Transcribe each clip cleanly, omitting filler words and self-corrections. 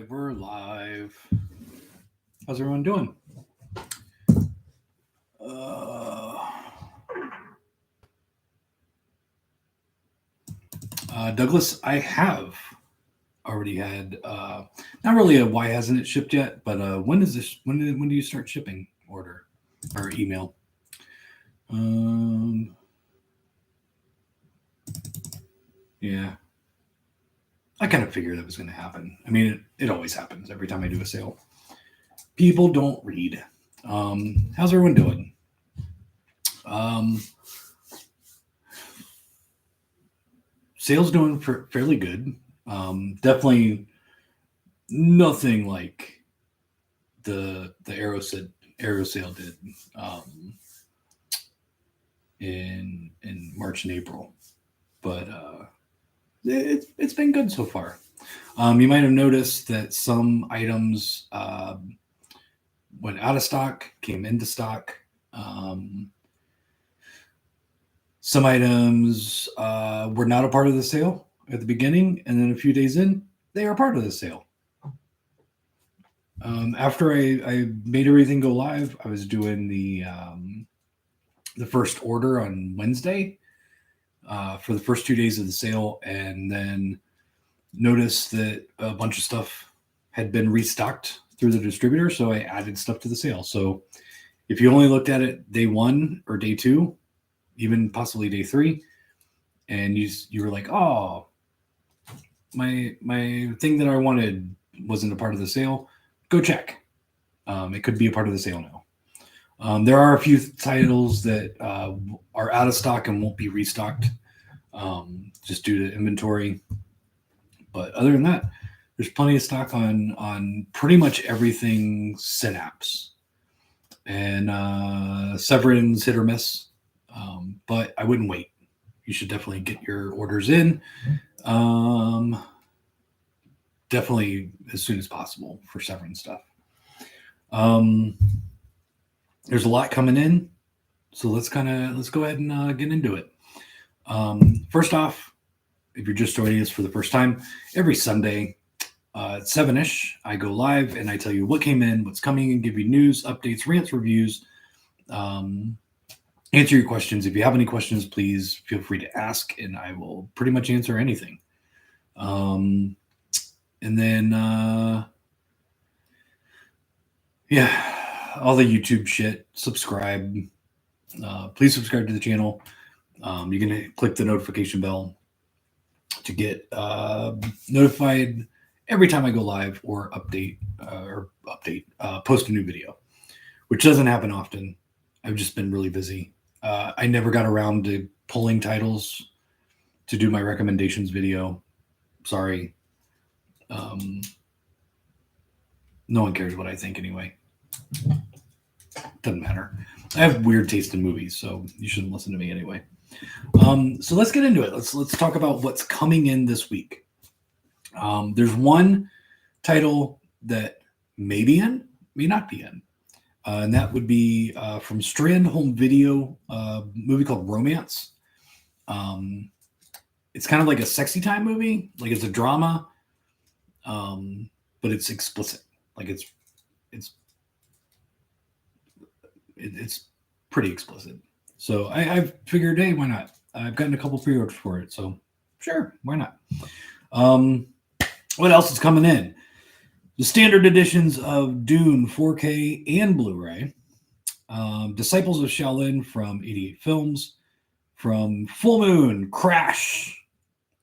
We're live. How's everyone doing? Douglas, I have already had not really a why hasn't it shipped yet, but when is this? When do you start shipping order or email? Yeah, I kind of figured that was going to happen. I mean, it always happens every time I do a sale. People don't read. How's everyone doing? Sales doing fairly good. Definitely nothing like the Aero sale did in March and April, but it's been good so far. You might have noticed that some items went out of stock, came into stock. Some items were not a part of the sale at the beginning, and then a few days in, they are part of the sale. After I made everything go live, I was doing the first order on Wednesday for the first 2 days of the sale, and then noticed that a bunch of stuff had been restocked through the distributor, so I added stuff to the sale. So if you only looked at it day one or day two, even possibly day three, and you were like, oh, my thing that I wanted wasn't a part of the sale, go check. It could be a part of the sale now. There are a few titles that are out of stock and won't be restocked just due to inventory. But other than that, there's plenty of stock on pretty much everything Synapse. And Severin's hit or miss. But I wouldn't wait. You should definitely get your orders in. Definitely as soon as possible for Severin stuff. There's a lot coming in, so let's go ahead and get into it. First off, if you're just joining us for the first time, every Sunday at 7-ish, I go live and I tell you what came in, what's coming, and give you news, updates, rants, reviews, answer your questions. If you have any questions, please feel free to ask, and I will pretty much answer anything. And then, all the YouTube shit, subscribe. Please subscribe to the channel. You can click the notification bell to get notified every time I go live or post a new video, which doesn't happen often. I've just been really busy. I never got around to pulling titles to do my recommendations video. Sorry. No one cares what I think anyway. Doesn't matter. I have weird taste in movies, so you shouldn't listen to me anyway. So let's get into it. Let's talk about what's coming in this week. There's one title that may be in, may not be in. And that would be from Strand Home Video, a movie called Romance. It's kind of like a sexy time movie, like it's a drama, but it's explicit. Like it's pretty explicit. So I figured, hey, why not? I've gotten a couple pre-orders for it, so sure, why not? What else is coming in? The standard editions of Dune 4K and Blu-ray, Disciples of Shaolin from 88 Films, from Full Moon, Crash,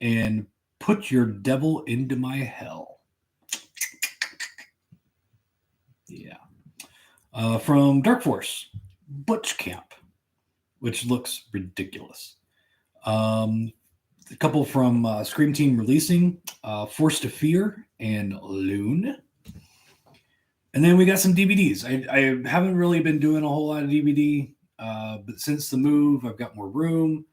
and Put Your Devil Into My Hell. Yeah. From Dark Force, Butch Camp, which looks ridiculous. A couple from Scream Team releasing, Forced to Fear and Loon. And then we got some DVDs. I haven't really been doing a whole lot of DVD, but since the move, I've got more room,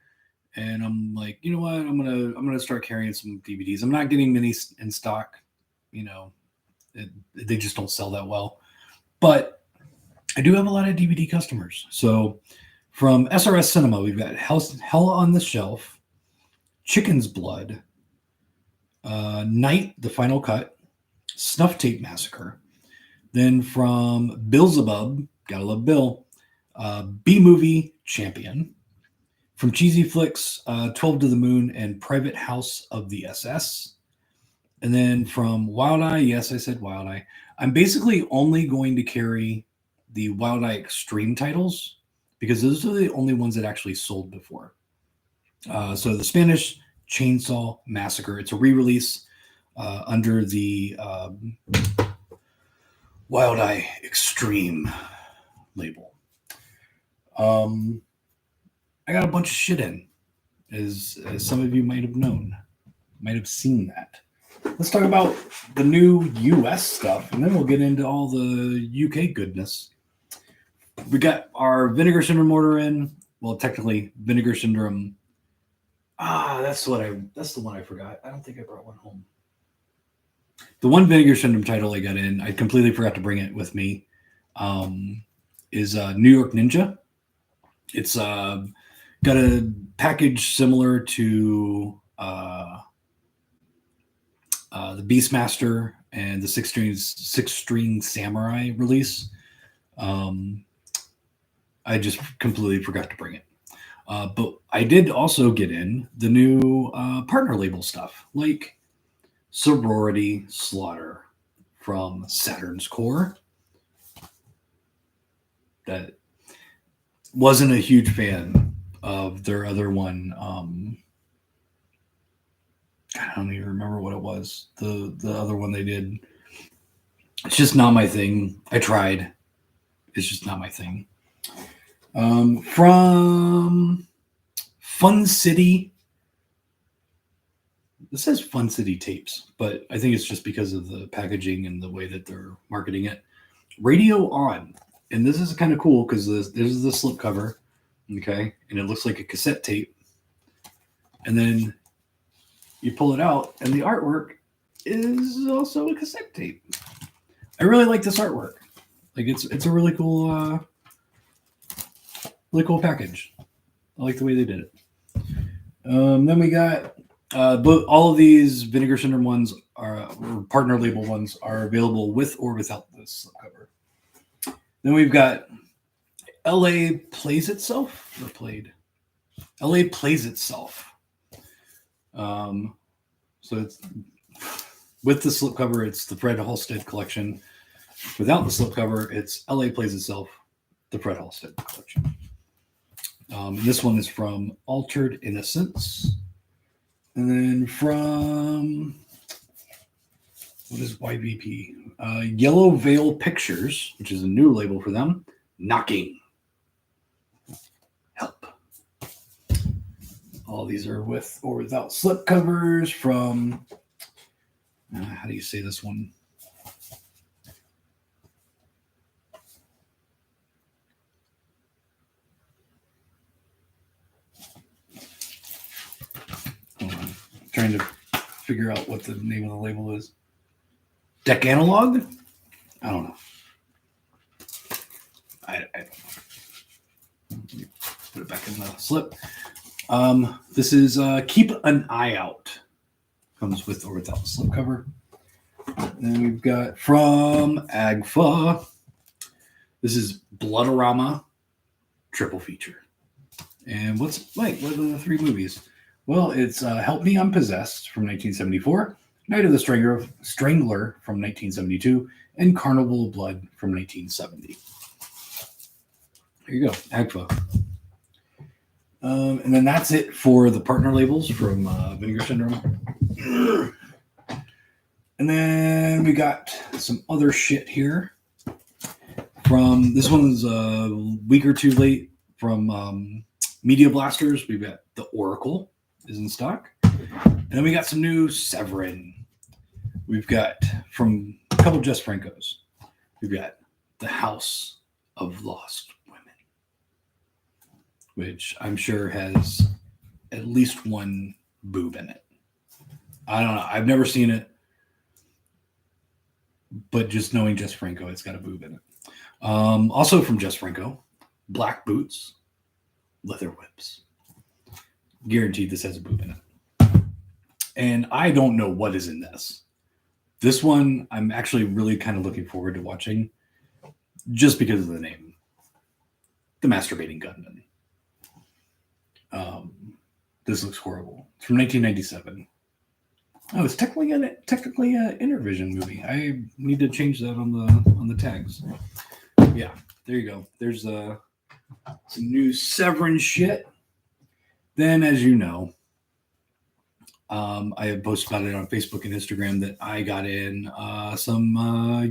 and I'm like, you know what? I'm gonna start carrying some DVDs. I'm not getting many in stock. You know, they just don't sell that well. But I do have a lot of DVD customers. So from SRS Cinema, we've got Hell on the Shelf, Chicken's Blood, Night, the Final Cut, Snuff Tape Massacre. Then from Beelzebub, gotta love Bill, B-Movie Champion. From Cheesy Flicks, 12 to the Moon and Private House of the SS. And then from Wild Eye, yes, I said Wild Eye. I'm basically only going to carry the Wild Eye Extreme titles because those are the only ones that actually sold before. So the Spanish Chainsaw Massacre, it's a re-release under the Wild Eye Extreme label. I got a bunch of shit in, as some of you might have known, might have seen that. Let's talk about the new US stuff, and then we'll get into all the UK goodness. We got our Vinegar Syndrome order in. Well, technically, Vinegar Syndrome. That's the one I forgot. I don't think I brought one home. The one Vinegar Syndrome title I got in, I completely forgot to bring it with me, is New York Ninja. It's got a package similar to the Beastmaster and the Six String Samurai release. I just completely forgot to bring it. But I did also get in the new partner label stuff, like Sorority Slaughter from Saturn's Core. That wasn't a huge fan of their other one. I don't even remember what it was. The other one they did. It's just not my thing. I tried. It's just not my thing. From Fun City. This says Fun City Tapes, but I think it's just because of the packaging and the way that they're marketing it. Radio On. And this is kind of cool because this is the slipcover. Okay. And it looks like a cassette tape. And then you pull it out, and the artwork is also a cassette tape. I really like this artwork. Like it's a really cool package. I like the way they did it. Then we got all of these Vinegar Syndrome ones or partner label ones are available with or without this cover. Then we've got LA Plays Itself or Played. LA Plays Itself. So it's with the slipcover, it's the Fred Halstead collection. Without the slipcover, it's LA Plays Itself, the Fred Halstead collection. And this one is from Altered Innocence. And then from, what is YVP? Yellow Veil Pictures, which is a new label for them. Knocking. Help. All these are with or without slipcovers from, how do you say this one? Hold on. I'm trying to figure out what the name of the label is. Deck Analog? I don't know. I don't know. Put it back in the slip. This is Keep an Eye Out. Comes with or without the slipcover. Then we've got from Agfa. This is Bloodorama triple feature. And what are the three movies? Well, it's Help Me, I'm Possessed from 1974, Night of the Strangler from 1972, and Carnival of Blood from 1970. Here you go, Agfa. And then that's it for the partner labels from Vinegar Syndrome. And then we got some other shit here. From this one's a week or two late from Media Blasters. We've got The Oracle is in stock. And then we got some new Severin. We've got from a couple Jess Francos. We've got The House of Lost Women, which I'm sure has at least one boob in it. I don't know. I've never seen it, but just knowing Jess Franco, it's got a boob in it. Also from Jess Franco, Black Boots, Leather Whips. Guaranteed this has a boob in it. And I don't know what is in this, This one, I'm actually really kind of looking forward to watching just because of the name. The Masturbating Gunman. This looks horrible. It's from 1997. Oh, it's technically an Intervision movie. I need to change that on the tags. Yeah, there you go. There's some new Severin shit. Then, as you know, I have posted about it on Facebook and Instagram that I got in some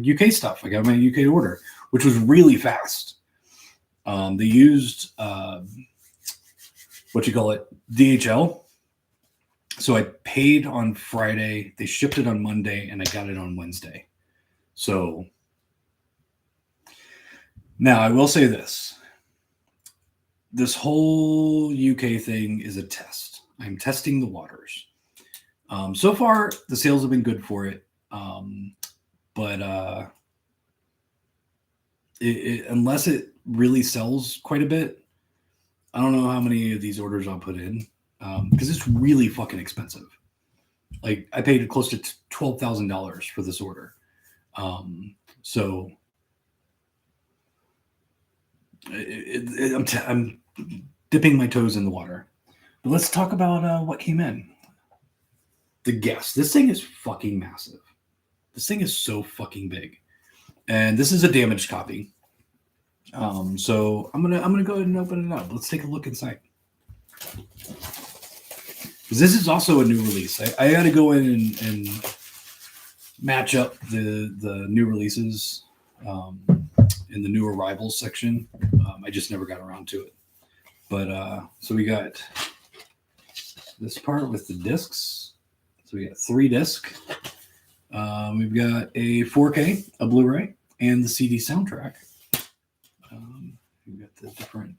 UK stuff. I got my UK order, which was really fast. They used DHL. So I paid on Friday. They shipped it on Monday, and I got it on Wednesday. So now I will say this. This whole UK thing is a test. I'm testing the waters. So far, the sales have been good for it. But unless it really sells quite a bit, I don't know how many of these orders I'll put in. Because it's really fucking expensive. Like, I paid close to $12,000 for this order. So I'm dipping my toes in the water. But let's talk about what came in. The Guest. This thing is fucking massive. This thing is so fucking big. And this is a damaged copy. So I'm gonna go ahead and open it up. Let's take a look inside. This is also a new release. I got to go in and match up the new releases in the new arrivals section. I just never got around to it. But so we got this part with the discs. So we got 3 discs. We've got a 4K, a Blu-ray, and the CD soundtrack. We've got the different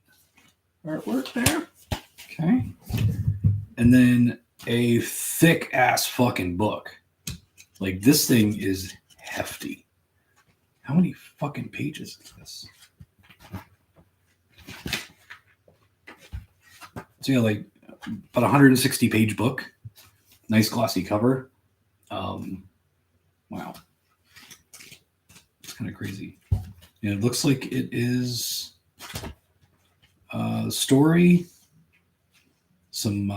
artwork there. Okay. And then a thick ass fucking book. Like, this thing is hefty. How many fucking pages is this? So yeah, like about 160 page book. Nice glossy cover. Wow. It's kind of crazy. Yeah, it looks like it is story. Some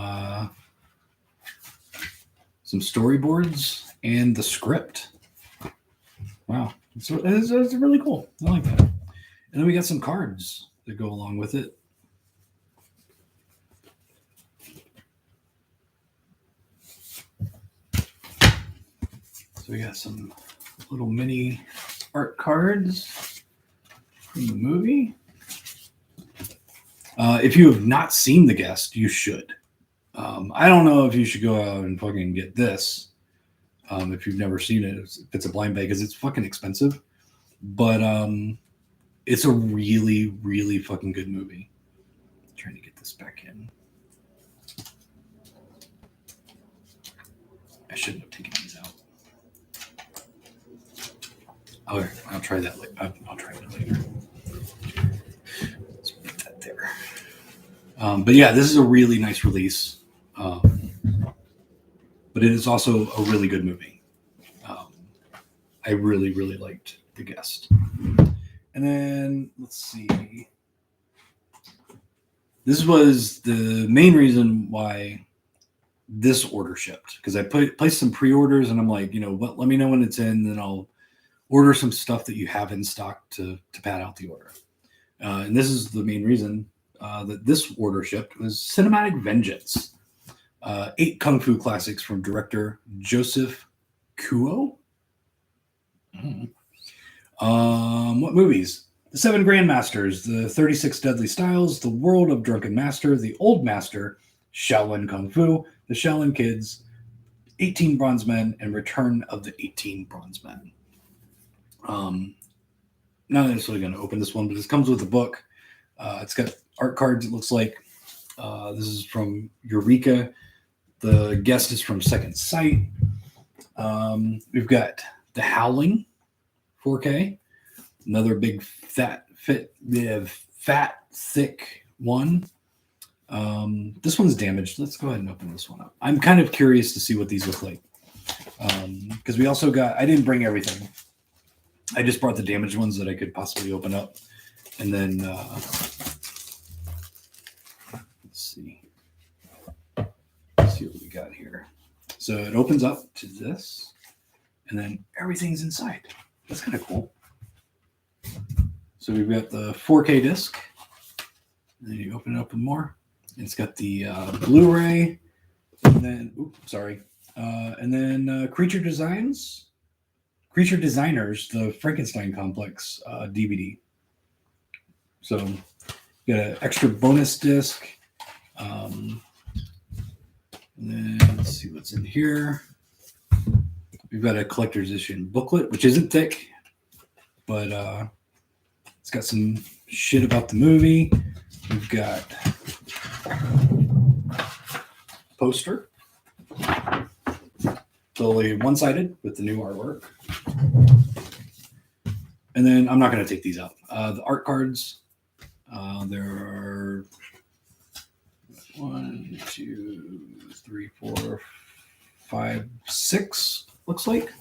storyboards and the script. Wow, it's really cool. I like that. And then we got some cards that go along with it. So we got some little mini art cards from the movie. If you have not seen The Guest, you should. I don't know if you should go out and fucking get this if you've never seen it. If it's a blind bag, because it's fucking expensive. But it's a really, really fucking good movie. I'm trying to get this back in. I shouldn't have taken these out. Oh, I'll try that later. I'll try it later. Let's put that there. But yeah, this is a really nice release. But it is also a really good movie. I really, really liked The Guest. And then, let's see. This was the main reason why this order shipped. Because I placed some pre-orders, and I'm like, you know what, let me know when it's in, then I'll order some stuff that you have in stock to pad out the order. And this is the main reason that this order shipped was Cinematic Vengeance. 8 Kung Fu classics from director Joseph Kuo. What movies? The 7 Grandmasters, the 36 Deadly Styles, The World of Drunken Master, The Old Master, Shaolin Kung Fu, The Shaolin Kids, 18 Bronze Men, and Return of the 18 Bronze Men. Not necessarily going to open this one, but this comes with a book. It's got art cards, it looks like. This is from Eureka. The Guest is from Second Sight. We've got The Howling, 4K. Another big fat, thick one. This one's damaged. Let's go ahead and open this one up. I'm kind of curious to see what these look like. Because we also got, I didn't bring everything. I just brought the damaged ones that I could possibly open up. And then, let's see what we got here. So it opens up to this, and then everything's inside. That's kind of cool. So we've got the 4K disc, and then you open it up with more. It's got the Blu-ray, and then Creature Designers, the Frankenstein Complex DVD. So you got an extra bonus disc. And then let's see what's in here. We've got a collector's edition booklet, which isn't thick, but it's got some shit about the movie. We've got poster, totally one-sided with the new artwork. And then I'm not going to take these out. The art cards, there are 1, 2, 3, 4, 5, 6, looks like.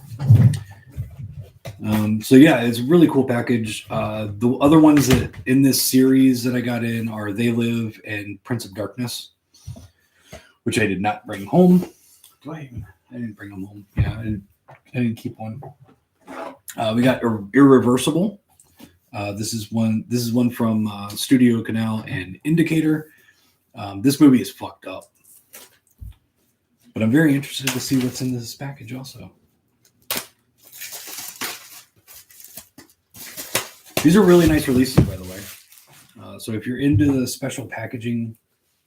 So yeah, it's a really cool package. The other ones that in this series that I got in are They Live and Prince of Darkness, which I did not bring home. I didn't bring them home. Yeah, I didn't keep one. We got Irreversible. This is one from Studio Canal and Indicator. This movie is fucked up, but I'm very interested to see what's in this package also. These are really nice releases, by the way. So if you're into the special packaging,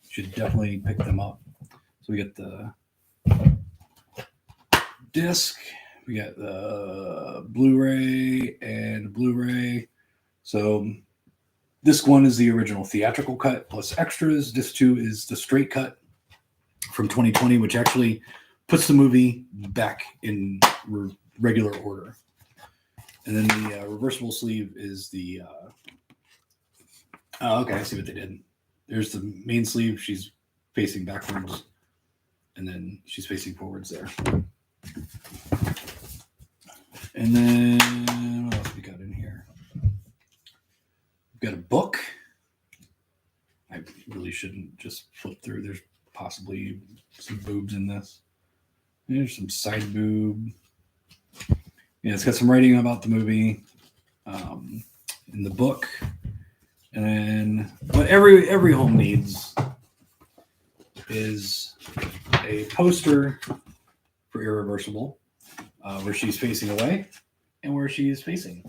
you should definitely pick them up. So we got the disc, we got the Blu-ray and Blu-ray. So disc 1 is the original theatrical cut plus extras. Disc 2 is the straight cut from 2020, which actually puts the movie back in regular order. And then the reversible sleeve is the... okay, I see what they did. There's the main sleeve. She's facing backwards. And then she's facing forwards there. And then what else we got in here? We've got a book. I really shouldn't just flip through. There's possibly some boobs in this. There's some side boob. Yeah, it's got some writing about the movie in the book. And then what every home needs is a poster for Irreversible, where she's facing away and where she is facing.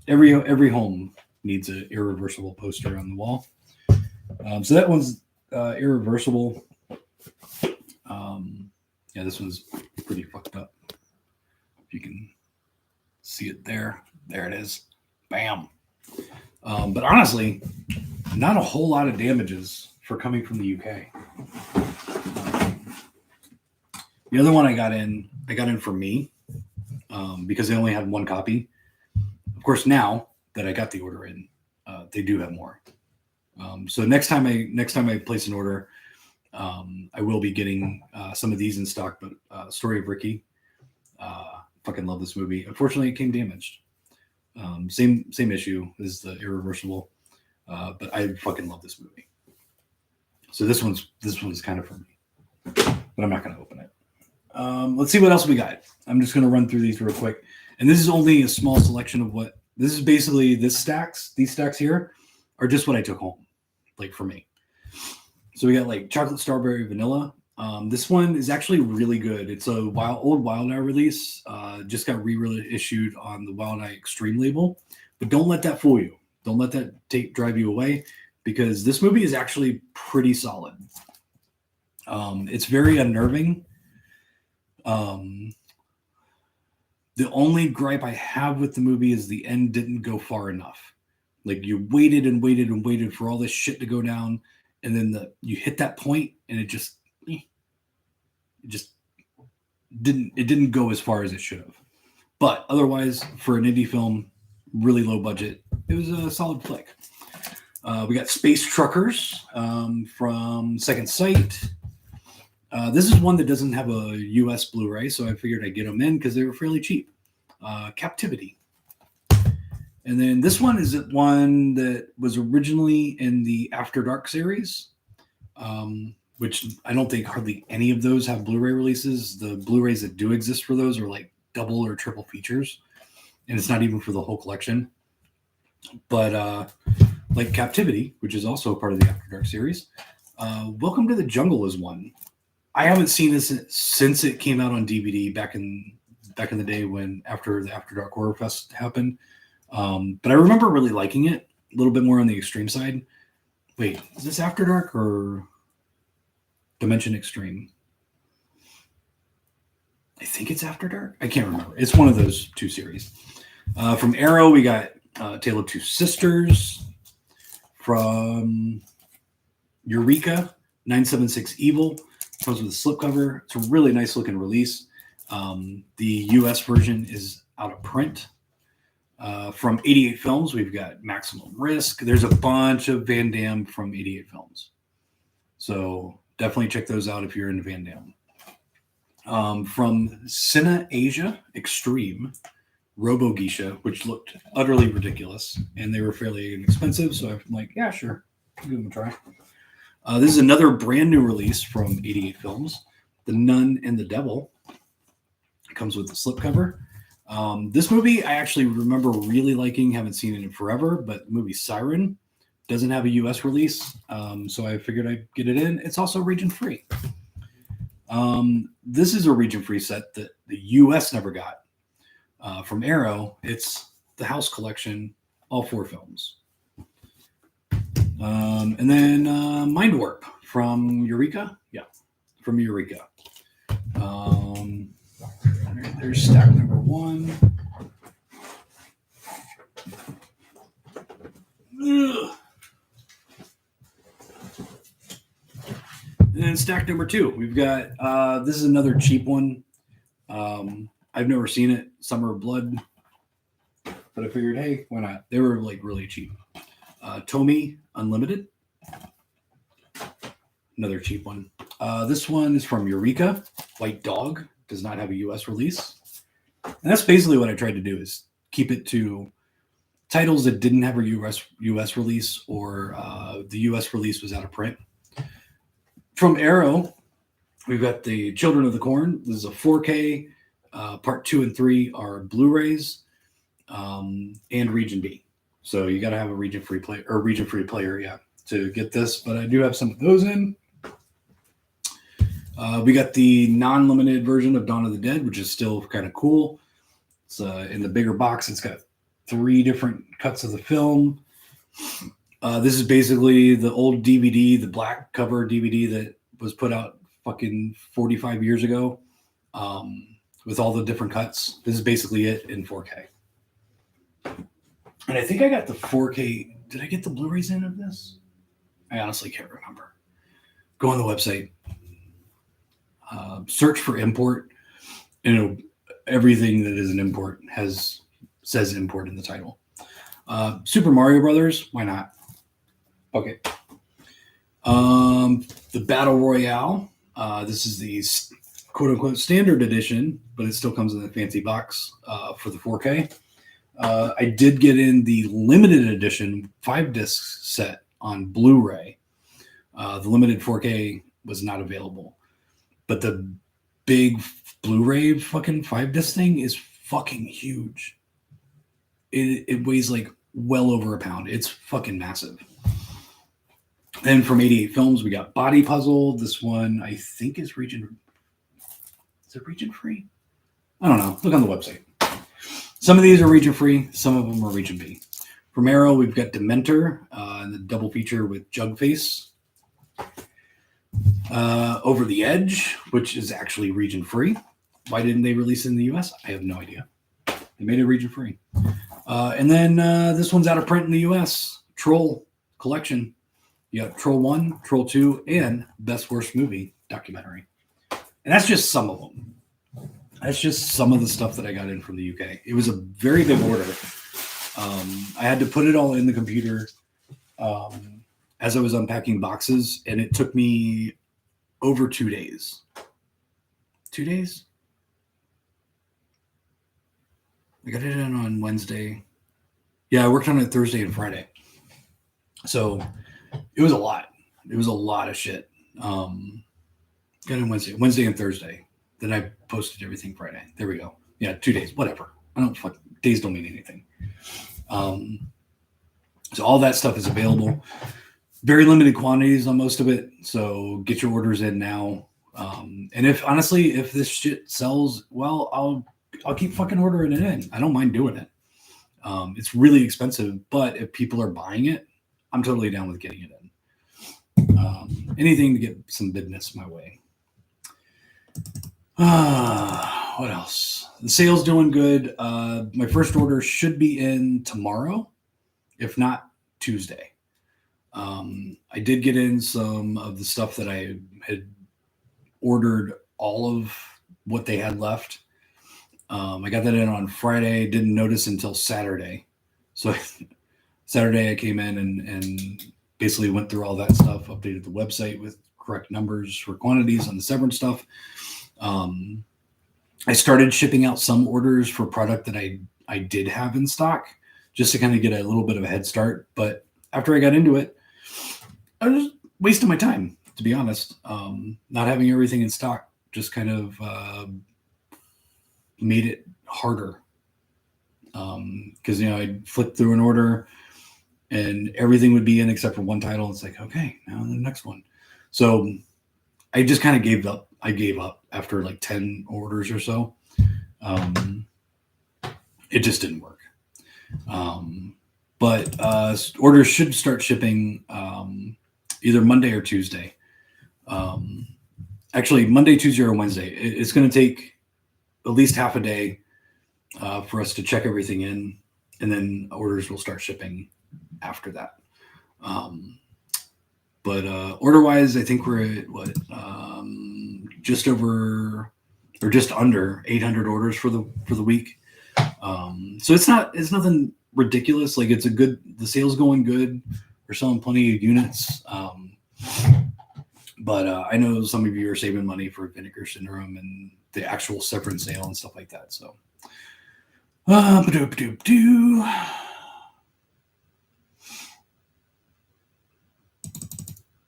Every home needs an Irreversible poster on the wall. So that one's Irreversible. Yeah, this one's pretty fucked up. If you can see it there. There it is. Bam. But honestly, not a whole lot of damages for coming from the UK. The other one I got in for me because they only had one copy. Of course, now that I got the order in, they do have more. So next time I place an order, I will be getting some of these in stock. But Story of Ricky, fucking love this movie. Unfortunately, it came damaged. Same issue as the Irreversible, but I fucking love this movie. So this one's kind of for me, but I'm not going to open it. Let's see what else we got. I'm just going to run through these real quick, and this is only a small selection of what this is. Basically, these stacks here are just what I took home, like for me. So we got like chocolate, strawberry, vanilla. This one is actually really good. It's a old Wild Eye release. Just got reissued on the Wild Eye Extreme label. But don't let that fool you. Don't let that drive you away, because this movie is actually pretty solid. It's very unnerving. The only gripe I have with the movie is the end didn't go far enough. Like you waited and waited and waited for all this shit to go down, and then you hit that point, and it just didn't go as far as it should have. But otherwise, for an indie film, really low budget, it was a solid flick. We got Space Truckers from Second Sight. This is one that doesn't have a US Blu-ray, so I figured I'd get them in because they were fairly cheap. Captivity. And then this one is one that was originally in the After Dark series, which I don't think hardly any of those have Blu-ray releases. The Blu-rays that do exist for those are like double or triple features, and it's not even for the whole collection. But like Captivity, which is also a part of the After Dark series, Welcome to the Jungle is one. I haven't seen this since it came out on DVD back in the day when after the After Dark Horror Fest happened. But I remember really liking it, a little bit more on the extreme side. Wait, is this After Dark or Dimension Extreme? I think it's After Dark. I can't remember. It's one of those two series. From Arrow, we got Tale of Two Sisters. From Eureka, 976 Evil. Comes with a slipcover. It's a really nice looking release. The US version is out of print. From 88 Films, we've got Maximum Risk. There's a bunch of Van Damme from 88 Films. So definitely check those out if you're into Van Damme. From Cine Asia Extreme, Robo Geisha, which looked utterly ridiculous, and they were fairly inexpensive. So I'm like, yeah, sure. I'll give them a try. This is another brand new release from 88 Films, The Nun and the Devil. It comes with the slipcover. This movie I actually remember really liking, haven't seen it in forever, but the movie Siren doesn't have a US release, so I figured I'd get it in. It's also region free. This is a region free set that the US never got. From Arrow, it's the House Collection, all 4 films. And then Mind Warp from Eureka. Yeah, from Eureka. There's stack number 1. Ugh. And then stack number 2, we've got this is another cheap one. I've never seen it, Summer of Blood, but I figured, hey, why not? They were like really cheap. Tomy Unlimited, another cheap one. This one is from Eureka. White Dog does not have a US release. And that's basically what I tried to do, is keep it to titles that didn't have a US release, or the US release was out of print. From Arrow, we've got the Children of the Corn. This is a 4K. Part 2 and 3 are Blu-rays and Region B. So you got to have a region-free player, yeah, to get this. But I do have some of those in. We got the non-limited version of Dawn of the Dead, which is still kind of cool. It's in the bigger box. It's got 3 different cuts of the film. This is basically the old DVD, the black cover DVD that was put out fucking 45 years ago, with all the different cuts. This is basically it in 4K. And I think I got the 4K. Did I get the Blu-rays in of this? I honestly can't remember. Go on the website. Search for import. Everything that is an import says import in the title. Super Mario Brothers, why not? Okay. The Battle Royale. This is the quote-unquote standard edition, but it still comes in a fancy box for the 4K. I did get in the limited edition 5-disc set on Blu-ray. The limited 4K was not available, but the big Blu-ray fucking 5-disc thing is fucking huge. It weighs like well over a pound. It's fucking massive. Then from 88 Films, we got Body Puzzle. This one I think is region. Is it region free? I don't know. Look on the website. Some of these are region free. Some of them are region B. From Arrow, we've got Dementor and the double feature with Jugface. Over the Edge, which is actually region free. Why didn't they release it in the US? I have no idea. They made it region free. And then this one's out of print in the US. Troll Collection. You got Troll 1, Troll 2, and Best Worst Movie documentary. And that's just some of them. That's just some of the stuff that I got in from the UK. It was a very big order. I had to put it all in the computer as I was unpacking boxes, and it took me over 2 days. 2 days? I got it in on Wednesday. Yeah, I worked on it Thursday and Friday. So it was a lot. It was a lot of shit. Got in Wednesday and Thursday. Then I posted everything Friday. There we go. Yeah, 2 days, whatever. I don't fuck. Days don't mean anything. So all that stuff is available. Very limited quantities on most of it. So get your orders in now. And if this shit sells well, I'll keep fucking ordering it in. I don't mind doing it. It's really expensive, but if people are buying it, I'm totally down with getting it in. Anything to get some business my way. What else? The sale's doing good. My first order should be in tomorrow, if not Tuesday. I did get in some of the stuff that I had ordered, all of what they had left. I got that in on Friday, didn't notice until Saturday. So Saturday I came in and basically went through all that stuff, updated the website with correct numbers for quantities on the Severance stuff. I started shipping out some orders for product that I did have in stock just to kind of get a little bit of a head start. But after I got into it, I was wasting my time, to be honest. Not having everything in stock just kind of made it harder. Because, I'd flip through an order and everything would be in except for one title. It's like, okay, now the next one. So I just kind of gave up. I gave up after like 10 orders or so. It just didn't work. But orders should start shipping either Monday or Tuesday. Actually, Monday, Tuesday, or Wednesday. It's going to take at least half a day for us to check everything in, and then orders will start shipping after that. But order-wise, I think we're at just over or just under 800 orders for the week. So it's nothing ridiculous. Like the sale's going good. We're selling plenty of units. But I know some of you are saving money for Vinegar Syndrome and the actual Severance sale and stuff like that. So,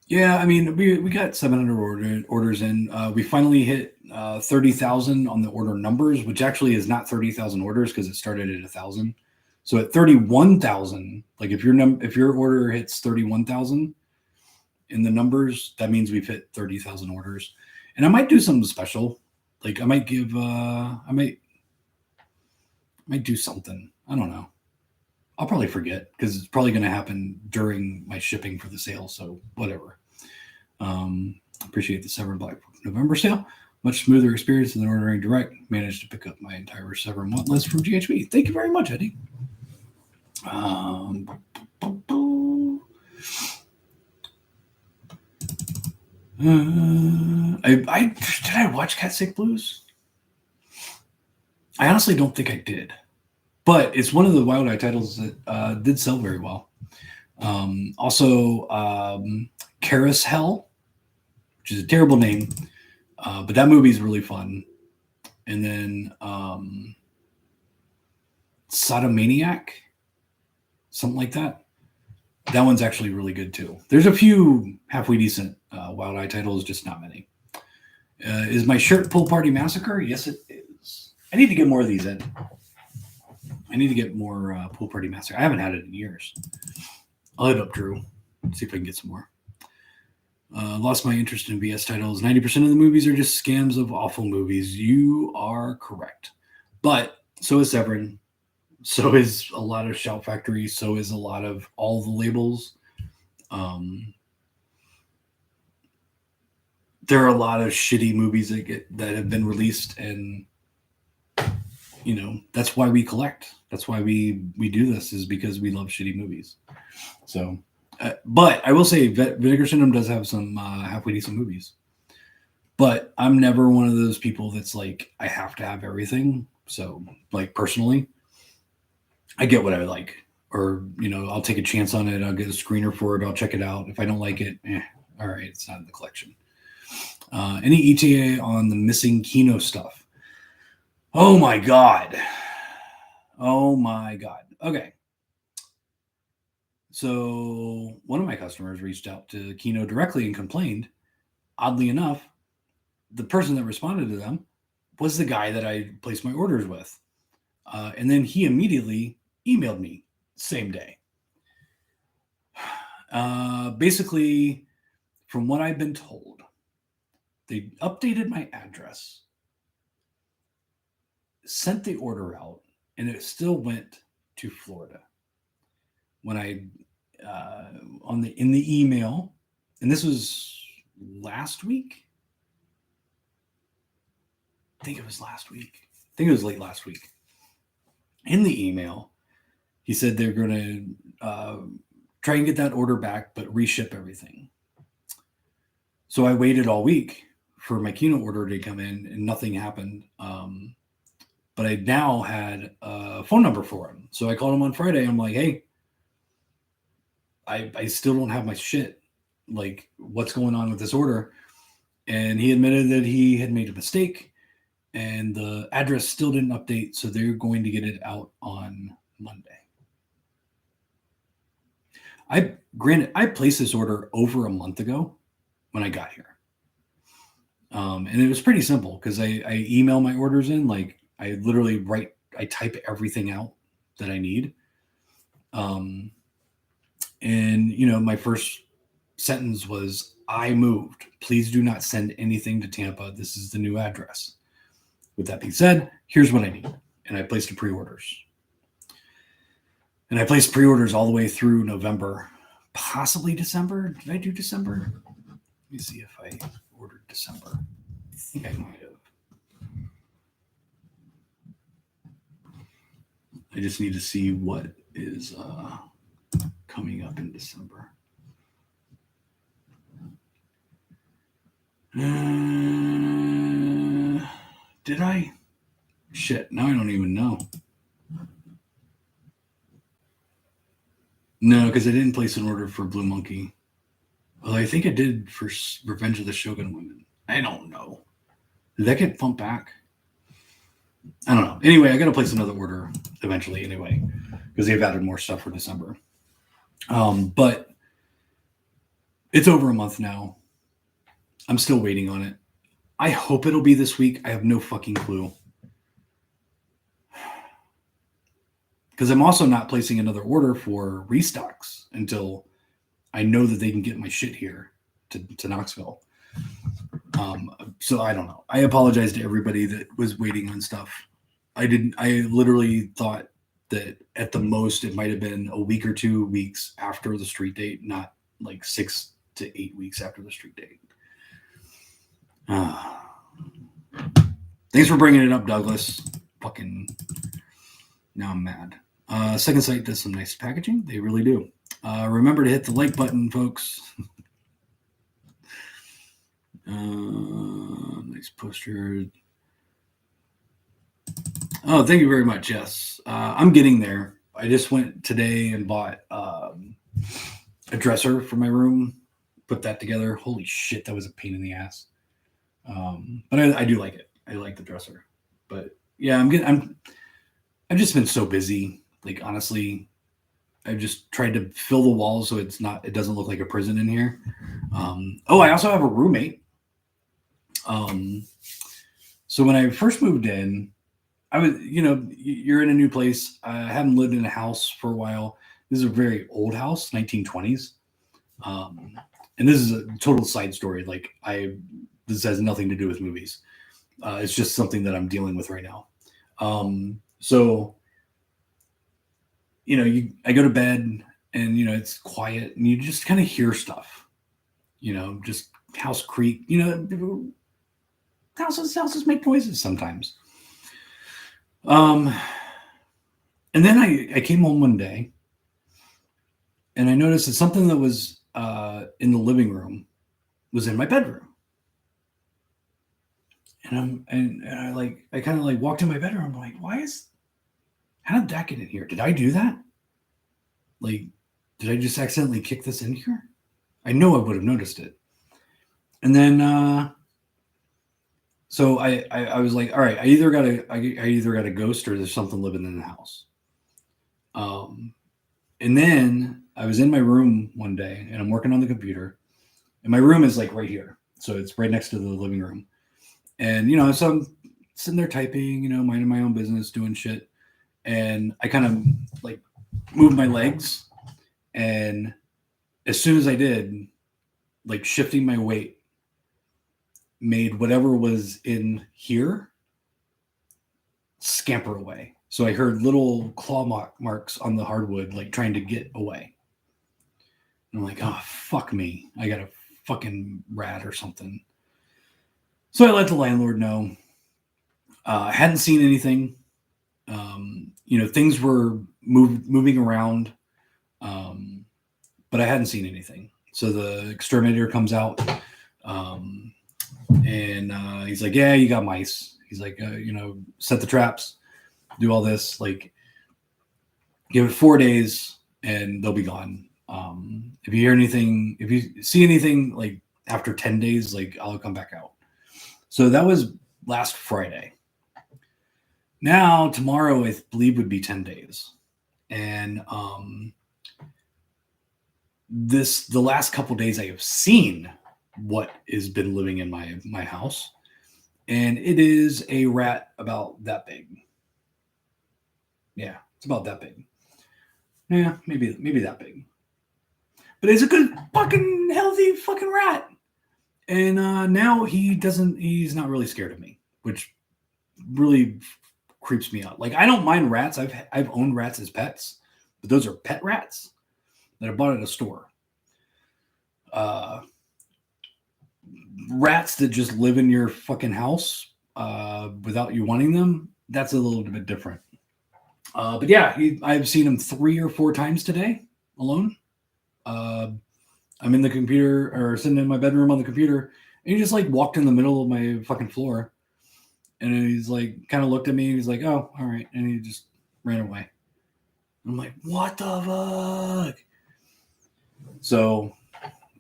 yeah, I mean, we got 700 orders in. We finally hit 30,000 on the order numbers, which actually is not 30,000 orders because it started at 1,000. So at 31,000, like if your order hits 31,000 in the numbers, that means we've hit 30,000 orders. And I might do something special. Like I might give, I might do something. I don't know. I'll probably forget because it's probably going to happen during my shipping for the sale. So whatever. Appreciate the Sever Black November sale. Much smoother experience than ordering direct. Managed to pick up my entire Sever want list from GHB. Thank you very much, Eddie. I did I watch Cat Sick Blues? I honestly don't think I did, but it's one of the Wild Eye titles that did sell very well. Also, Karis Hell, which is a terrible name, but that movie is really fun. And then Sodomaniac, something like that. That one's actually really good too. There's a few halfway decent Wild Eye titles, just not many. Is my shirt Pool Party Massacre? Yes, it is. I need to get more of these in. I need to get more Pool Party Massacre. I haven't had it in years. I'll hit up Drew, see if I can get some more. Lost my interest in BS titles. 90% of the movies are just scams of awful movies. You are correct. But so is Severin. So is a lot of Shout Factory. So is a lot of all the labels. There are a lot of shitty movies that have been released, and that's why we collect. That's why we do this, is because we love shitty movies. So, but I will say Vinegar Syndrome does have some halfway decent movies. But I'm never one of those people that's like, I have to have everything. So, like, personally, I get what I like. Or, I'll take a chance on it. I'll get a screener for it. I'll check it out. If I don't like it, all right, it's not in the collection. Any ETA on the missing Kino stuff? Oh my God. Oh my God. Okay. So one of my customers reached out to Kino directly and complained. Oddly enough, the person that responded to them was the guy that I placed my orders with. And then he immediately emailed me same day. Basically, from what I've been told, they updated my address, sent the order out, and it still went to Florida. When I in the email, and this was last week. I think it was last week. I think it was late last week. In the email, he said they're going to try and get that order back, but reship everything. So I waited all week for my Kino order to come in, and nothing happened. But I now had a phone number for him. So I called him on Friday. I'm like, hey, I still don't have my shit. Like, what's going on with this order? And he admitted that he had made a mistake and the address still didn't update. So they're going to get it out on Monday. I placed this order over a month ago when I got here. And it was pretty simple because I email my orders in. Like, I literally I type everything out that I need. And, my first sentence was, I moved. Please do not send anything to Tampa. This is the new address. With that being said, here's what I need. And I placed the pre-orders. And I placed pre-orders all the way through November, possibly December. Did I do December? Let me see if I ordered December. I think I might have. I just need to see what is coming up in December. Did I? Shit, now I don't even know. No, because I didn't place an order for Blue Monkey. Well, I think I did for Revenge of the Shogun Women. I don't know. Did that get pumped back? I don't know. Anyway, I got to place another order eventually anyway, because they've added more stuff for December. But it's over a month now. I'm still waiting on it. I hope it'll be this week. I have no fucking clue. Because I'm also not placing another order for restocks until I know that they can get my shit here to Knoxville. So I don't know. I apologize to everybody that was waiting on stuff. I literally thought that at the most it might have been a week or 2 weeks after the street date, not like 6 to 8 weeks after the street date. Thanks for bringing it up, Douglas. Fucking now I'm mad. Second Sight does some nice packaging. They really do. Remember to hit the like button, folks. Nice poster. Oh, thank you very much. Yes, I'm getting there. I just went today and bought a dresser for my room. Put that together. Holy shit, that was a pain in the ass. But I do like it. I like the dresser. But yeah, I've just been so busy. Like, honestly, I've just tried to fill the walls so it doesn't look like a prison in here. I also have a roommate. So when I first moved in, I was, you're in a new place. I haven't lived in a house for a while. This is a very old house, 1920s. And this is a total side story. Like, this has nothing to do with movies. It's just something that I'm dealing with right now. So, I go to bed and, it's quiet and you just kind of hear stuff, just house creak, houses make noises sometimes. And then I came home one day and I noticed that something that was in the living room was in my bedroom. And I kind of walked in my bedroom. I'm like, how did that get in here? Did I do that? Like, did I just accidentally kick this in here? I know I would have noticed it. And then So I was like, all right, I either got a ghost or there's something living in the house. And then I was in my room one day and I'm working on the computer, and my room is like right here, so it's right next to the living room. And so I'm sitting there typing, minding my own business, doing shit, and I kind of like moved my legs, and as soon as I did, like shifting my weight made whatever was in here scamper away. So I heard little claw marks on the hardwood, like trying to get away. And I'm like, oh, fuck me. I got a fucking rat or something. So I let the landlord know. I hadn't seen anything. Things were moving around, but I hadn't seen anything. So the exterminator comes out, and he's like, yeah, you got mice. He's like, set the traps, do all this, like, give it 4 days and they'll be gone. If you hear anything, if you see anything like after 10 days, like I'll come back out. So that was last Friday. Now tomorrow I believe would be 10 days. And the last couple days I have seen what has been living in my house, and it is a rat about that big. Yeah, it's about that big. Yeah, maybe that big. But it's a good fucking healthy fucking rat. And now he's not really scared of me, which really creeps me out. Like, I don't mind rats. I've owned rats as pets, but those are pet rats that I bought at a store. Rats that just live in your fucking house without you wanting them, that's a little bit different. But yeah, I've seen him 3 or 4 times today alone. I'm in the computer, or sitting in my bedroom on the computer, and he just like walked in the middle of my fucking floor, and he's like kind of looked at me. He's like, "Oh, all right," and he just ran away. I'm like, "What the fuck?" So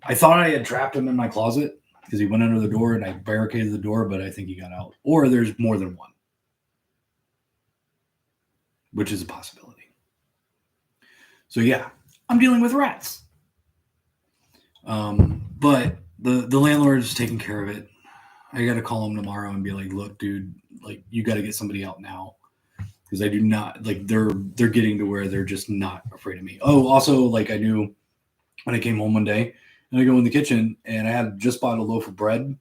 I thought I had trapped him in my closet because he went under the door, and I barricaded the door, but I think he got out. Or there's more than one, which is a possibility. So yeah, I'm dealing with rats. But the landlord's taking care of it. I got to call him tomorrow and be like, look, dude, like you got to get somebody out now, because I do not like they're getting to where they're just not afraid of me. Oh, also, like I knew when I came home one day and I go in the kitchen and I had just bought a loaf of bread,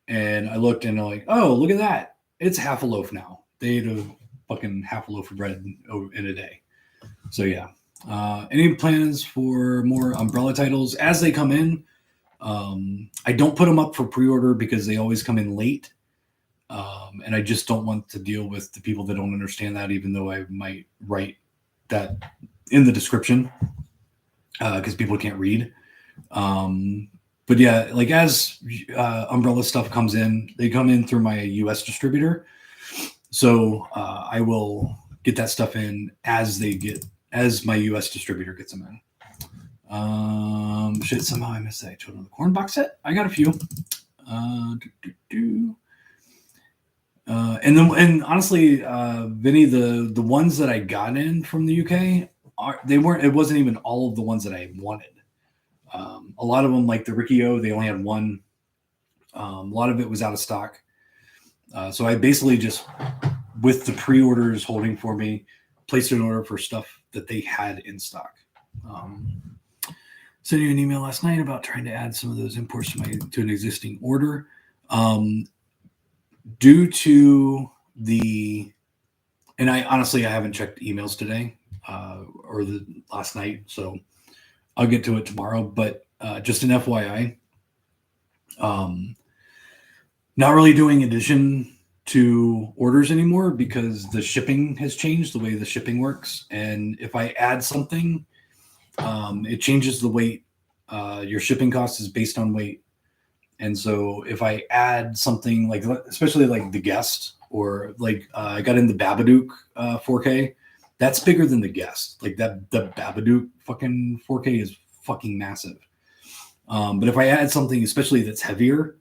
and I looked and I'm like, oh, look at that, it's half a loaf now. They ate a fucking half a loaf of bread in a day. So yeah. Any plans for more umbrella titles as they come in? I don't put them up for pre-order because they always come in late. And I just don't want to deal with the people that don't understand that, even though I might write that in the description because people can't read. But yeah, like as umbrella stuff comes in, they come in through my US distributor. So I will get that stuff in as my US distributor gets them in. Shit, somehow I missed that Children of the Corn box set. I got a few. And honestly, Vinny, the ones that I got in from the UK it wasn't even all of the ones that I wanted. A lot of them, like the Riccio, they only had one. A lot of it was out of stock. So I basically just, with the pre-orders holding for me, placed an order for stuff that they had in stock. Sent you an email last night about trying to add some of those imports to an existing order. Due to and I honestly, I haven't checked emails today or the last night, so I'll get to it tomorrow. But just an FYI, not really doing addition to orders anymore because the shipping has changed, the way the shipping works. And if I add something, it changes the weight. Your shipping cost is based on weight. And so if I add something like, especially like the Guest, or like I got in the Babadook 4K, that's bigger than the Guest. Like the Babadook fucking 4K is fucking massive. But if I add something, especially that's heavier,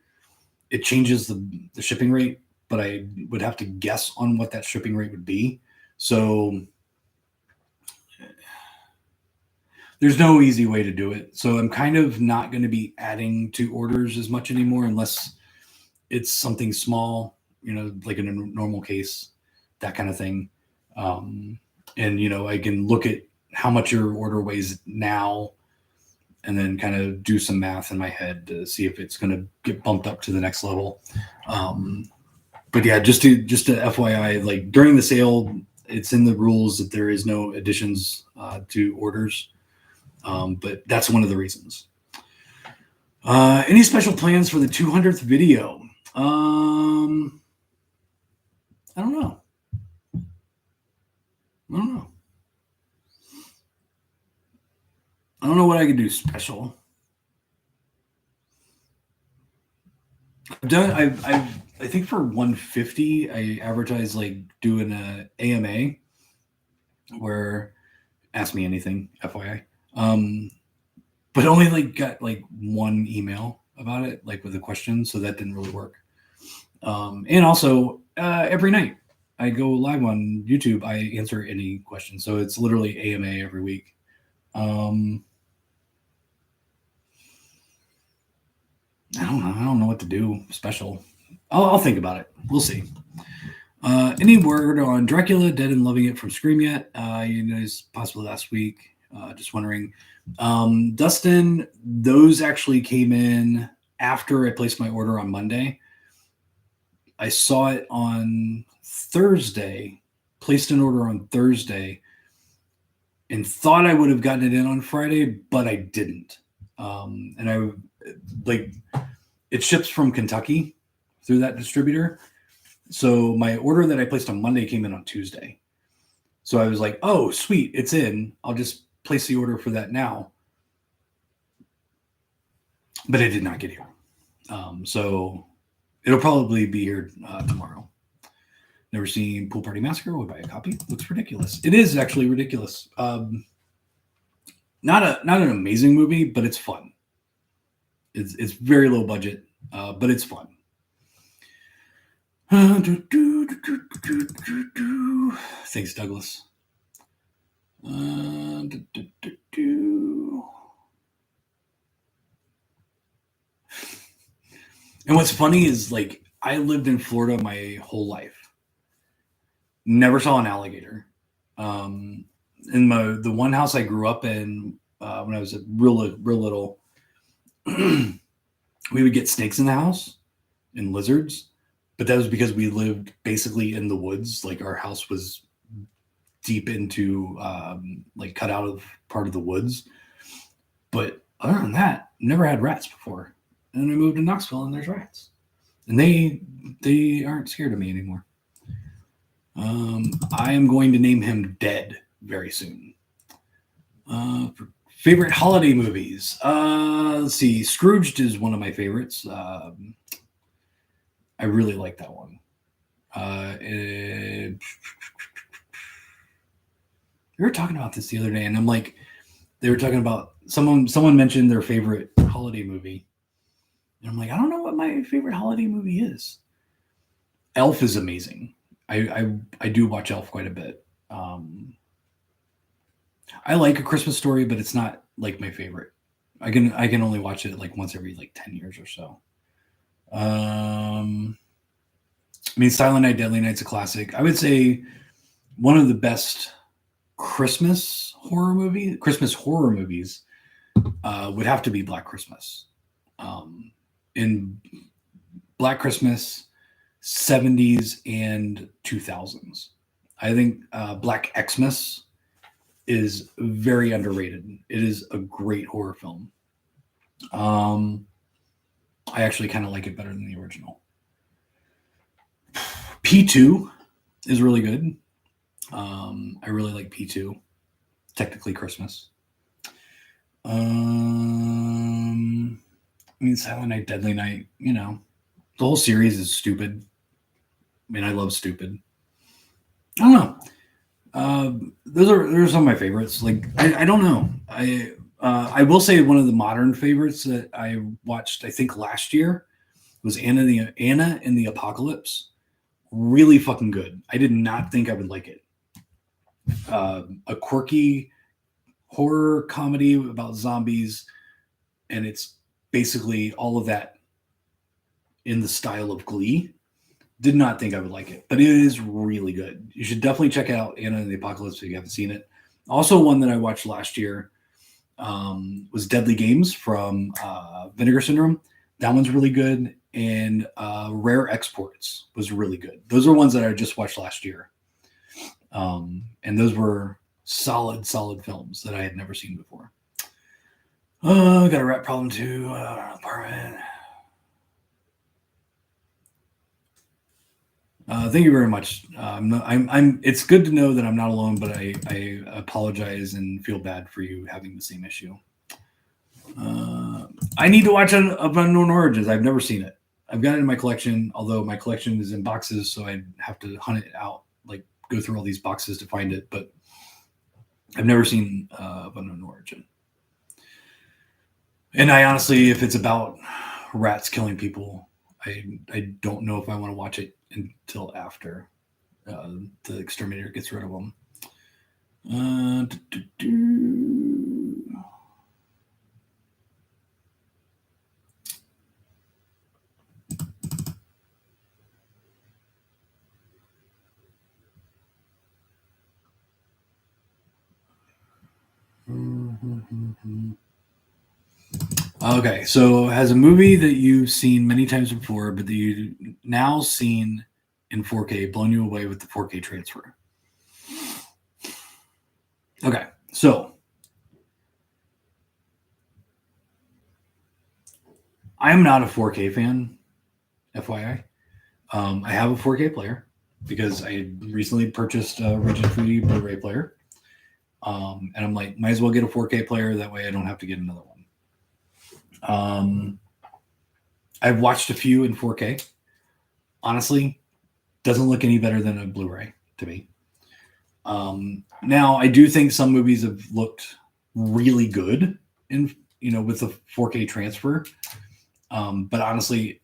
it changes the shipping rate, but I would have to guess on what that shipping rate would be. So there's no easy way to do it. So I'm kind of not going to be adding to orders as much anymore unless it's something small, like in a normal case, that kind of thing. And, I can look at how much your order weighs now and then kind of do some math in my head to see if it's going to get bumped up to the next level. But yeah, just to FYI, like during the sale, it's in the rules that there is no additions to orders. But that's one of the reasons. Any special plans for the 200th video? I don't know. I don't know what I could do special. I think for 150, I advertised like doing a AMA where ask me anything, FYI. But only like got like one email about it, like with a question, so that didn't really work. And also every night I go live on YouTube, I answer any questions, so it's literally AMA every week. I don't know what to do special. I'll think about it. We'll see. Any word on Dracula Dead and Loving It from Scream yet? You guys possibly last week. Just wondering. Dustin, those actually came in after I placed my order on Monday. I saw it on Thursday, placed an order on Thursday, and thought I would have gotten it in on Friday, but I didn't. And it ships from Kentucky through that distributor. So my order that I placed on Monday came in on Tuesday. So I was like, oh, sweet, it's in. I'll just place the order for that now. But it did not get here. So it'll probably be here tomorrow. Never seen Pool Party Massacre. Would buy a copy. Looks ridiculous. It is actually ridiculous. Not an amazing movie, but it's fun. It's very low budget, but it's fun. Thanks, Douglas. And what's funny is, like, I lived in Florida my whole life. Never saw an alligator. In the one house I grew up in when I was real little, we would get snakes in the house and lizards, but that was because we lived basically in the woods. Like, our house was deep into like cut out of part of the woods. But other than that, never had rats before. And then I moved to Knoxville and there's rats. And they aren't scared of me anymore. I am going to name him Dead very soon. Favorite holiday movies. Let's see. Scrooged is one of my favorites. I really like that one. We were talking about this the other day, and I'm like, they were talking about someone mentioned their favorite holiday movie. And I'm like, I don't know what my favorite holiday movie is. Elf is amazing. I do watch Elf quite a bit. I like A Christmas Story, but it's not like my favorite. I can only watch it like once every like 10 years or so. I mean, Silent Night, Deadly Night's a classic. I would say one of the best Christmas horror movies would have to be Black Christmas. In Black Christmas, 70s and 2000s. I think Black Xmas is very underrated. It is a great horror film. I actually kind of like it better than the original. P2 is really good. I really like P2. Technically Christmas. I mean, Silent Night, Deadly Night, the whole series is stupid. I mean, I love stupid. I don't know. Those are some of my favorites. Like, I don't know. I will say one of the modern favorites that I watched, I think last year, was Anna and the Apocalypse. Really fucking good. I did not think I would like it. A quirky horror comedy about zombies, and it's basically all of that in the style of Glee. Did not think I would like it, but it is really good. You should definitely check out Anna and the Apocalypse if you haven't seen it. Also, one that I watched last year was Deadly Games from Vinegar Syndrome. That one's really good. And Rare Exports was really good. Those are ones that I just watched last year. And those were solid films that I had never seen before. Oh, got a rat problem too. Apartment. Thank you very much. It's good to know that I'm not alone, but I apologize and feel bad for you having the same issue. I need to watch Of Unknown Origins. I've never seen it. I've got it in my collection, although my collection is in boxes, so I'd have to hunt it out, like go through all these boxes to find it. But I've never seen Of Unknown Origin. And I honestly, if it's about rats killing people, I don't know if I want to watch it until after the exterminator gets rid of them. Okay, so has a movie that you've seen many times before, but that you now seen in 4K blown you away with the 4K transfer? Okay, so I am not a 4K fan, FYI. I have a 4K player because I recently purchased a rigid-free Blu-ray player. And I'm like, might as well get a 4K player. That way I don't have to get another one. I've watched a few in 4K. Honestly, doesn't look any better than a Blu-ray to me. Now I do think some movies have looked really good in, with the 4K transfer. But honestly,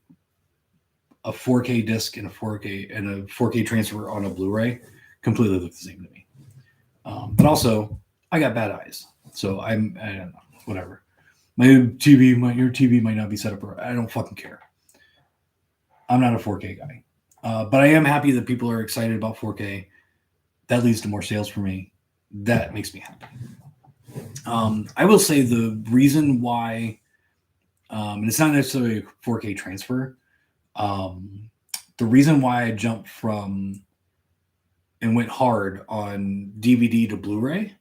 a 4K disc and a 4K transfer on a Blu-ray completely look the same to me. But also, I got bad eyes, so I don't know, whatever. Your TV might not be set up right. I don't fucking care. I'm not a 4K guy, but I am happy that people are excited about 4K. That leads to more sales for me. That makes me happy. I will say the reason why, and it's not necessarily a 4K transfer. The reason why I jumped from and went hard on DVD to Blu-ray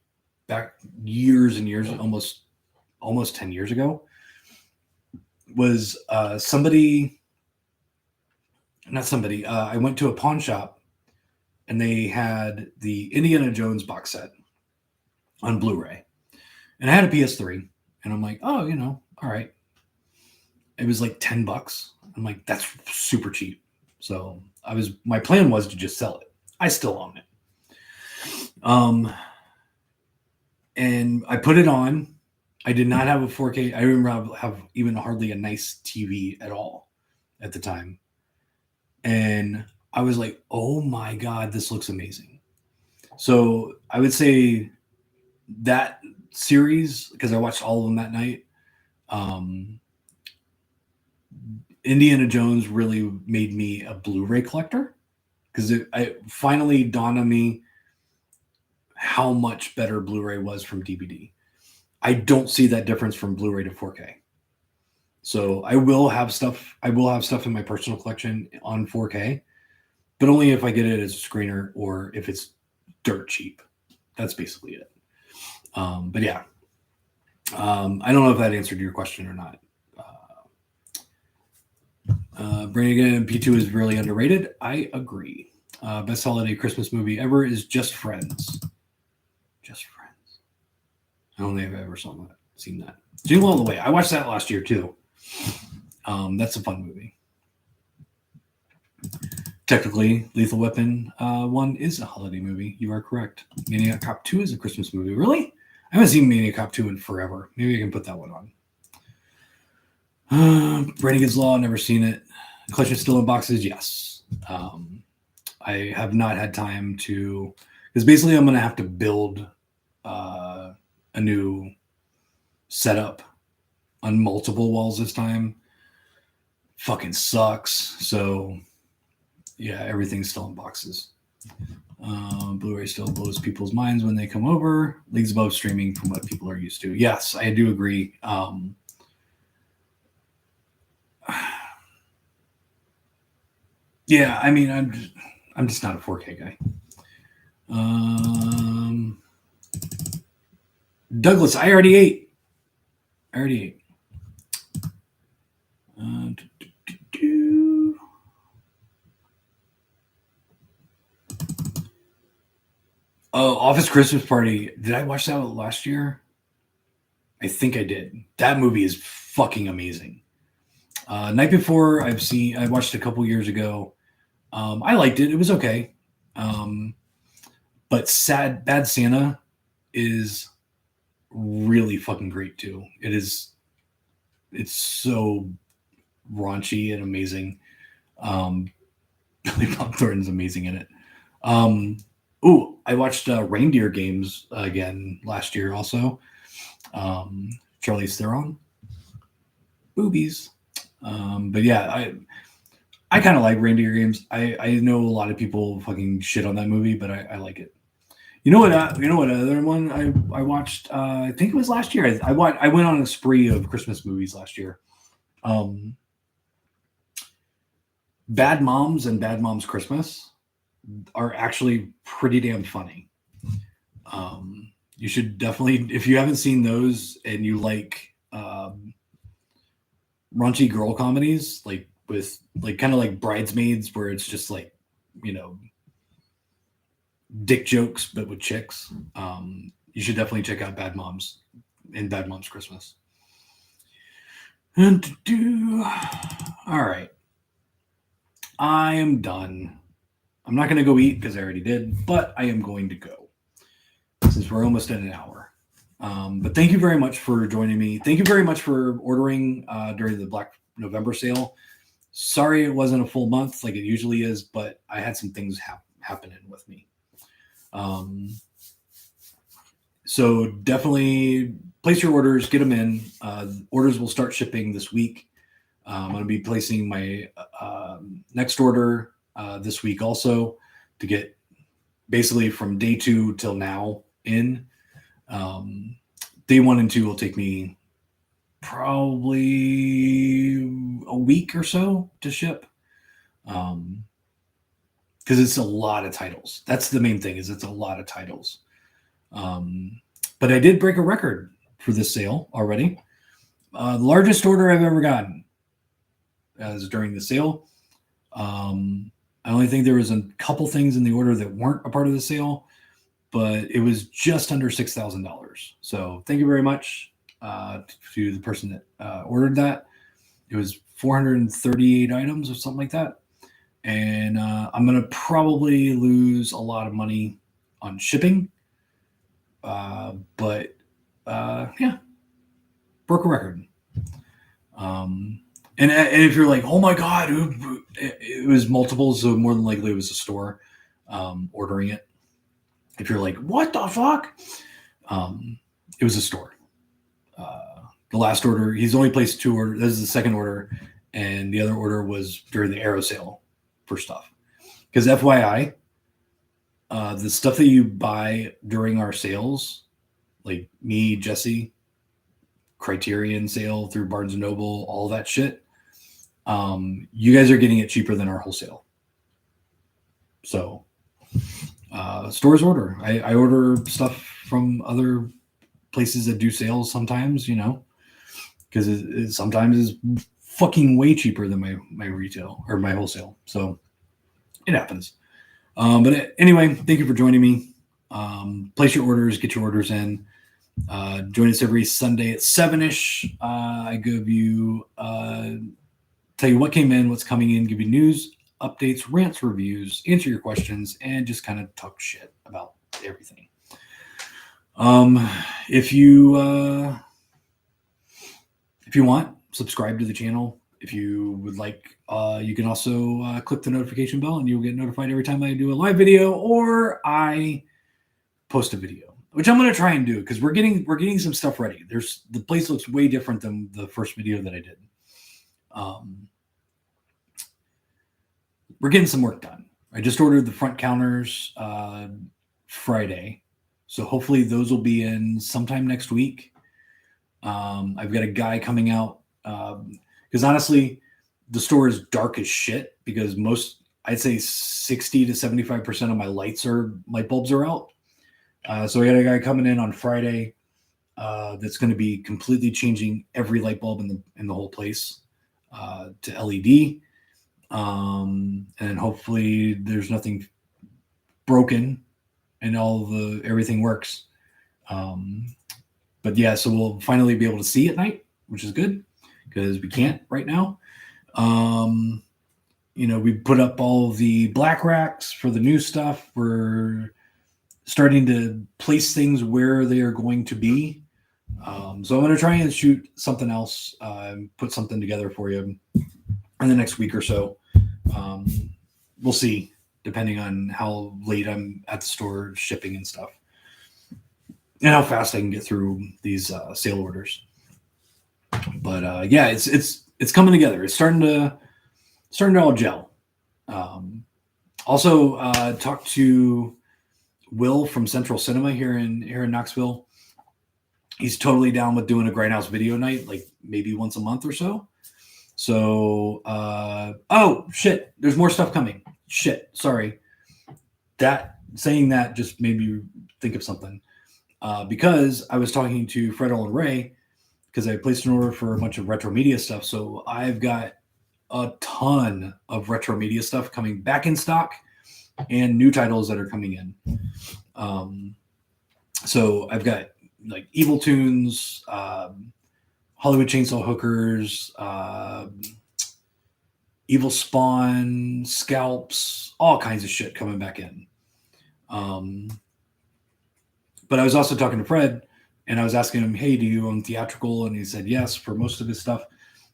back years and years, almost 10 years ago, was I went to a pawn shop and they had the Indiana Jones box set on Blu-ray, and I had a PS3, and I'm like, oh, all right. It was like $10. I'm like, that's super cheap. So my plan was to just sell it. I still own it. And I put it on. I did not have a 4K. I remember have even hardly a nice TV at all at the time. And I was like, oh my God, this looks amazing. So I would say that series, because I watched all of them that night, Indiana Jones really made me a Blu-ray collector, because it finally dawned on me how much better Blu-ray was from DVD. I don't see that difference from Blu-ray to 4K. So I will have stuff in my personal collection on 4K, but only if I get it as a screener or if it's dirt cheap. That's basically it. But yeah, I don't know if that answered your question or not. Brannigan P2 is really underrated. I agree. Best holiday Christmas movie ever is Just Friends. Just Friends. I don't think I've ever seen that. Jingle All the Way. I watched that last year too. That's a fun movie. Technically, Lethal Weapon 1 is a holiday movie. You are correct. Maniac Cop 2 is a Christmas movie. Really? I haven't seen Maniac Cop 2 in forever. Maybe I can put that one on. Brannigan's Law, never seen it. Collection still in boxes, yes. I have not had time to, because basically I'm going to have to build a new setup on multiple walls this time. Fucking sucks. So yeah, everything's still in boxes. Blu-ray still blows people's minds when they come over. Leagues above streaming from what people are used to. Yes, I do agree. Yeah, I mean, I'm just not a 4K guy. Douglas, I already ate. Oh, Office Christmas Party. Did I watch that last year? I think I did. That movie is fucking amazing. Night Before, I watched a couple years ago. I liked it. It was okay. But Bad Santa is really fucking great too. It's so raunchy and amazing. Billy Bob Thornton's amazing in it. I watched Reindeer Games again last year also. Charlize Theron. Boobies. But yeah, I kind of like Reindeer Games. I know a lot of people fucking shit on that movie, but I like it. You know what other one I watched? I think it was last year. I went on a spree of Christmas movies last year. Bad Moms and Bad Moms Christmas are actually pretty damn funny. You should definitely, if you haven't seen those and you like raunchy girl comedies, like with like kind of like Bridesmaids, where it's just like, you know, dick jokes but with chicks, you should definitely check out Bad Moms and Bad Moms Christmas. All right, I am done. I'm not going to go eat because I already did, but I am going to go since we're almost at an hour. But thank you very much for joining me. Thank you very much for ordering during the Black November sale. Sorry it wasn't a full month like it usually is, but I had some things happening with me. So definitely place your orders, get them in. Orders will start shipping this week. I'm going to be placing my next order this week also to get basically from day 2 till now in. Day 1 and 2 will take me probably a week or so to ship. Because it's a lot of titles. That's the main thing, is it's a lot of titles. But I did break a record for this sale already. The largest order I've ever gotten is during the sale. I only think there was a couple things in the order that weren't a part of the sale, but it was just under $6,000. So thank you very much to the person that ordered that. It was 438 items or something like that. And I'm going to probably lose a lot of money on shipping. But yeah, broke a record. And if you're like, oh my God, it was multiples, so more than likely it was a store ordering it. If you're like, what the fuck? It was a store. The last order, he's only placed 2 orders. This is the second order. And the other order was during the Arrow sale for stuff. Because FYI, the stuff that you buy during our sales, like me, Jesse, Criterion sale through Barnes & Noble, all that shit, you guys are getting it cheaper than our wholesale. So stores order. I order stuff from other places that do sales sometimes, you know, because it sometimes is fucking way cheaper than my retail or my wholesale. So it happens. But anyway, thank you for joining me. Place your orders, get your orders in. Join us every Sunday at 7-ish. I give you, tell you what came in, what's coming in, give you news, updates, rants, reviews, answer your questions, and just kind of talk shit about everything. If you want, subscribe to the channel. If you would like, you can also click the notification bell and you'll get notified every time I do a live video or I post a video, which I'm going to try and do because we're getting some stuff ready. The place looks way different than the first video that I did. We're getting some work done. I just ordered the front counters Friday, so hopefully those will be in sometime next week. I've got a guy coming out because honestly, the store is dark as shit because I'd say 60 to 75% of my light bulbs are out. So we got a guy coming in on Friday that's going to be completely changing every light bulb in the whole place to LED. And hopefully there's nothing broken and everything works. But yeah, so we'll finally be able to see at night, which is good because we can't right now. We put up all the black racks for the new stuff. We're starting to place things where they are going to be. So I'm going to try and shoot something else, put something together for you in the next week or so. We'll see, depending on how late I'm at the store shipping and stuff, and how fast I can get through these sale orders. But yeah, it's coming together. It's starting to all gel. Also, talked to Will from Central Cinema here in Knoxville. He's totally down with doing a Grindhouse video night, like maybe once a month or so. So, oh shit, there's more stuff coming. Shit, sorry. Saying that just made me think of something. Because I was talking to Fredel and Ray because I placed an order for a bunch of retro media stuff. So I've got a ton of retro media stuff coming back in stock and new titles that are coming in. So I've got like Evil Tunes, Hollywood Chainsaw Hookers, Evil Spawn, Scalps, all kinds of shit coming back in. But I was also talking to Fred, and I was asking him, hey, do you own theatrical? And he said yes for most of his stuff.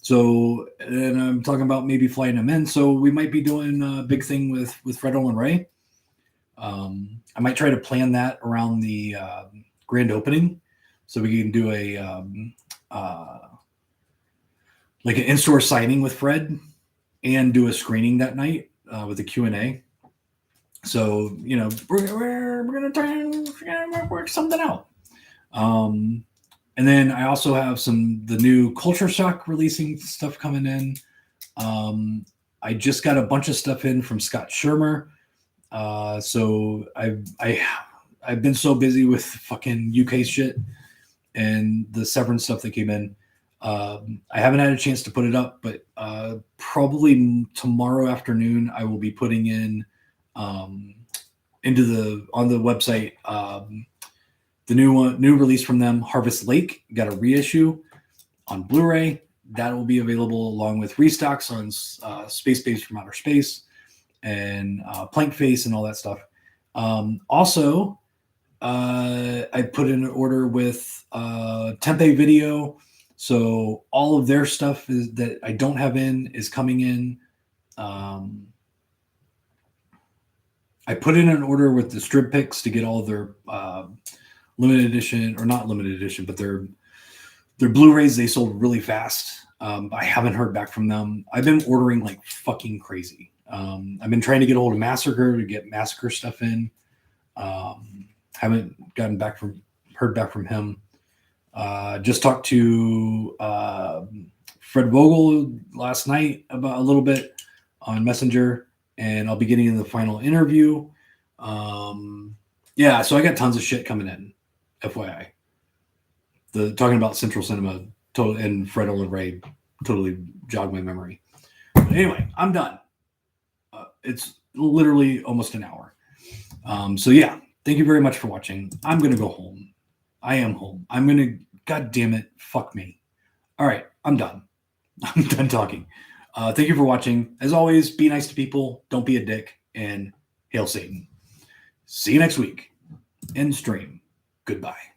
So, and I'm talking about maybe flying him in. So we might be doing a big thing with Fredel and Ray. I might try to plan that around the grand opening, so we can do like an in-store signing with Fred and do a screening that night with a Q&A. So, we're going to try and work something out. And then I also have the new Culture Shock releasing stuff coming in. I just got a bunch of stuff in from Scott Shermer. So I've been so busy with fucking UK shit and the Severance stuff that came in. I haven't had a chance to put it up, but probably tomorrow afternoon I will be putting in on the website the new release from them, Harvest Lake, got a reissue on Blu-ray. That will be available along with restocks on Space Babes from Outer Space and Plank Face and all that stuff. Also, I put in an order with Tempe Video. So all of their stuff that I don't have is coming in. I put in an order with the strip picks to get all of their limited edition, or not limited edition, but their Blu-rays. They sold really fast. I haven't heard back from them. I've been ordering like fucking crazy. I've been trying to get a hold of Massacre to get Massacre stuff in. Haven't heard back from him. Just talked to Fred Vogel last night about a little bit on Messenger, and I'll be getting in the final interview. Yeah, so I got tons of shit coming in, FYI. Talking about Central Cinema and Fredel and Ray totally jogged my memory. But anyway, I'm done. It's literally almost an hour. So yeah, thank you very much for watching. I'm going to go home. I am home. God damn it. Fuck me. All right. I'm done. I'm done talking. Thank you for watching. As always, be nice to people. Don't be a dick. And hail Satan. See you next week. End stream. Goodbye.